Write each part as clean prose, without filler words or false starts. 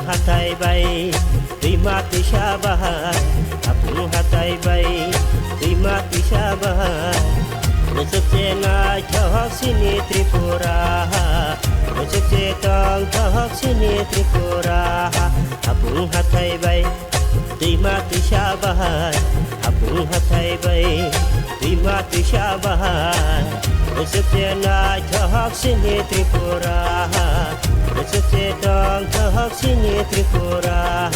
hatai bai terima tisha bahai apung hatai bai terima tisha bahai Besukse na chahak sini Tripura Besukse tang chahak sini Tripura Apung hatai bai terima tisha bahai apung hatai bai terima tisha bahai Besukse na chahak sini Tripura Besukse tang chahak sini Tripura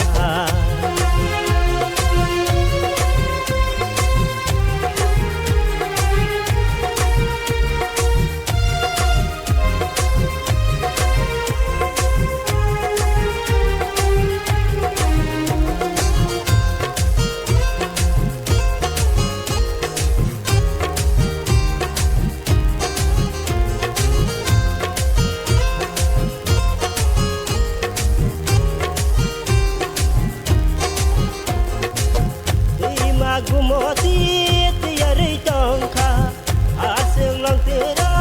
Gumoti tiari tongka asing lang tira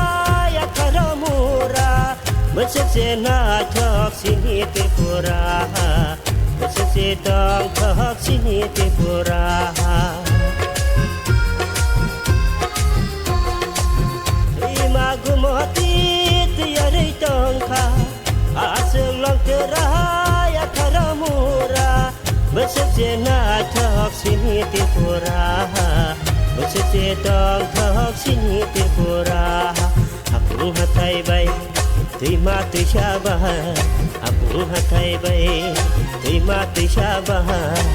ya karamura Besukse na chok sini Tripura Besukse tong chok sini Tripura Terima gumoti tiari tongka asing lang tira ya karamura Besukse na chok sini Tripura Besukse tong chok sini Tripura Apung hatai bai terima tisha bahai apung hatai bai terima tisha bahai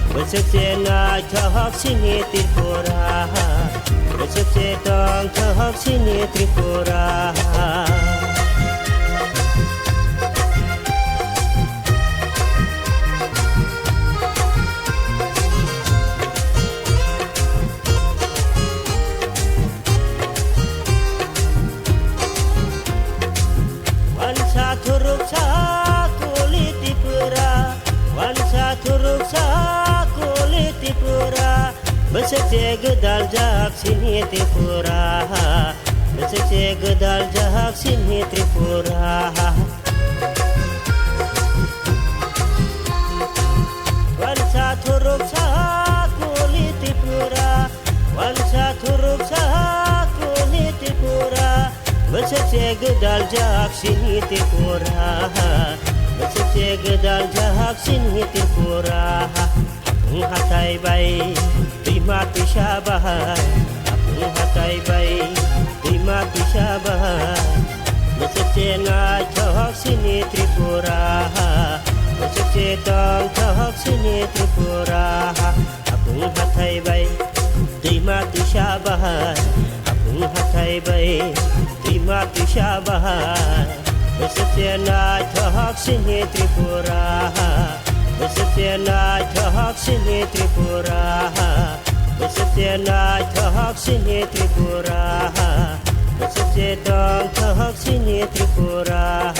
Besukse na chok sini Tripura Besukse tong chok sini Tripura Turuk sa kulit Tripura Wansa turuk sa kulit Tripura Besukse gedal jak sini Tripura Besukse gedal jak sini Tripura Wansa turuk sa kulit Tripura Wansa turuk sa kulit Tripura Besukse gedal jak sini Tripura Besukse gedal jak sini Tripura Apung hatai bai terima tisha bahai apung hatai bai terima tisha bahai Besukse na chok sini Tripura Besukse tong chok sini Tripura Apung hatai bai terima tisha bahai apung hatai bai terima tisha bahai Besukse na chok sini Tripura Besukse na chok sini Tripura Besukse na chok sini Tripura Besukse tong chok sini Tripura